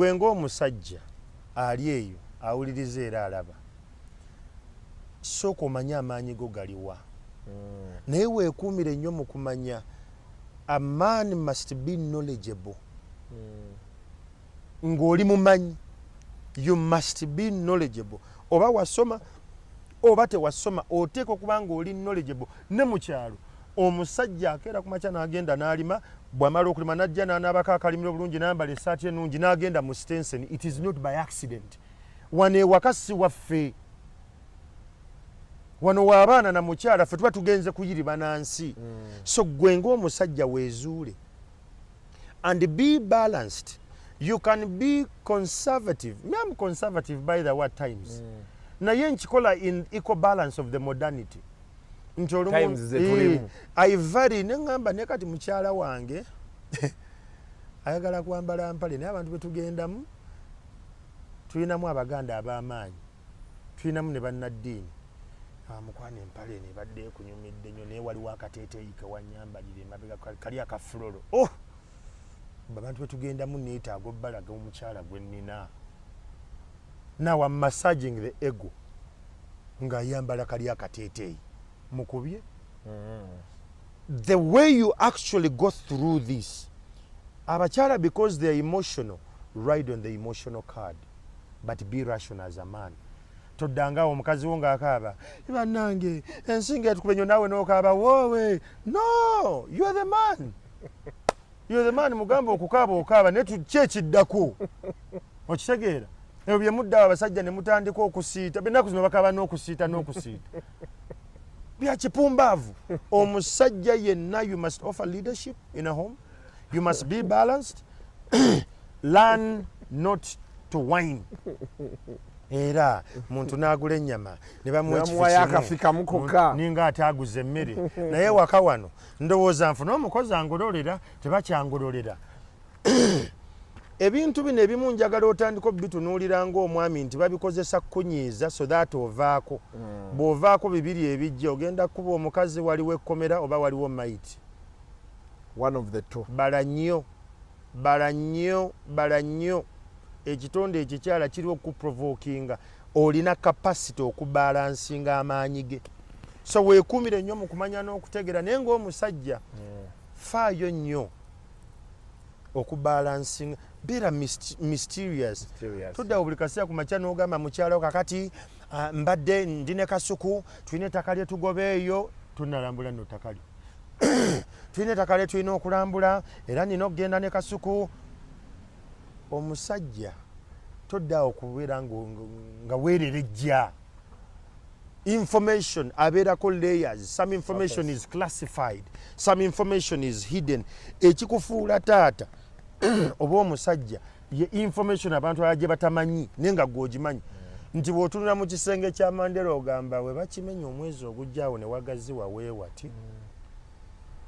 gwe ng'omusajja ali eyo awuliriza era alaba sooka omanye amaanyi go galiwa naye weekuumire nnyo mu kumanya a man must be knowledgeable ng'oli mumanyi you must be knowledgeable oba wasoma oba tewasoma oteeka okuba ng'oli knowledgeable ne mu kyalo omusajja akeera ku makya n'agenda n'alima bw'amala okulima n'ajja n'anaabako akalimiro bulungi n'ambala essaati ennungi n'agenda mu Stenson. It is not by accident. Wano ewaka si waffe, wano w'abaana na mukyala ffe tuba tugenze kuyiriba na nsi. So gwe ng'omusajja weezuule and be balanced. You can be conservative. Me, I'm conservative by the word times. Naye nkikola in equal balance of the modernity. I vary nengamba ne kati mukyala wange ayagala kwambala mpale naye abantu betugendamu tulinamu abaganda ab'amaanyi tulinamu ne bannaddiini mukwana empale ne badde kunyumidde nnyo naye waliwo akateeteeyi kewanyambalire emabega kali akafulolo abantu betugendamu neetaaga obbalaga omukyala gwe nnina now I'm massaging the ego ng'ayambala kali akateeteeyi mukubye. The way you actually go through this, abakyala, because they are emotional, ride on the emotional card, but be rational as a man. Toddanga omukazi wo ng'akaaba bannange ensinga etukubenyo naawe n'okaaba woowe. No, you are the man. You are the man. Mugamba okukaaba okaaba naye kyekiddako okitegeera ebyo bye muddawo abasajja ne mutandika okusiita bennaku zino bakaaba n'okusiita bya kipumbaavu. Omusajja yenna, you must offer leadership in a home. You must be balanced. Learn not to whine. Era muntu n'agula ennyama ne bamuwa akafika mukoka ninga ataaguza emmere naye waka wano ndowooza nfuna omukozi angololera tebakyangololera. Ebintu bino ebimu njagala otandika obitunuulira ng'omwami nti babikozesa kunyiiza so that ovaako. Bw'ovaako bibiri ebijja ogenda kuba omukazi waliwo ekkomera oba waliwo maiti. One of the two. Bala nnyo. Ekitonde ekikyala kiriwo okuprovokinga. Olina capacity okubalansinga amaanyi ge. So weekuumire nnyo mu kumanya n'okutegeera naye ng'omusajja faayo nnyo okubalansinga. Beera mysterious. Tudda buli kaseera ku makya n'ogamba mukyalo kakati mbadde ndine kasuku tulina ettaka lye tugobeeyo tunalambula nno ttaka lyo. Tulina ettaka lye tulina okulambula era nina okugenda ne kasuku. Omusajja todda okubeera nga weererejja. Information abeerako layers. Some information is classified. Some information is hidden. Ekikufuula taata oba omusajja ye information abantu abaje batamanyi nenga gwogimanyi. Nti bw'otunula mu kisenge kya Mandela ogamba we bakimenya omwezi ogujjaawo ne wagaziwa weewati.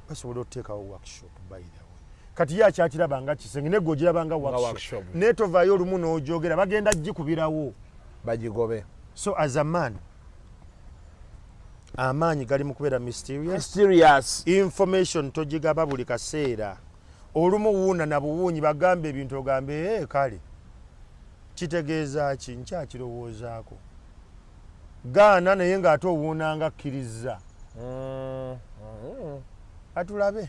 Basobola okuteekawo workshop by the way. Kati ye akyakiraba nga kisenge ne gw'ogiraba nga workshop. Neetovaayo olumu n'ogyogera bagenda gikubirawo bagigobe. So as a man amaanyi gali mu kubeera mysterious. Information togigaba buli kaseera. Olumu wuuna na buwuunyi bagambe ebintu ogambe kale kitegeeza ki nkyakirowoozaako gaana naye ng'ate owuuna nga kkiriza. Atulabe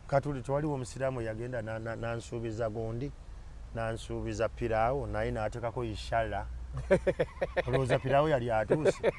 katuli tewaliwo omusiraamu yagenda nansuubiza gundi nansuubiza piraawo naye n'ateekako inshallah. Olowooza piraawo yali atuuse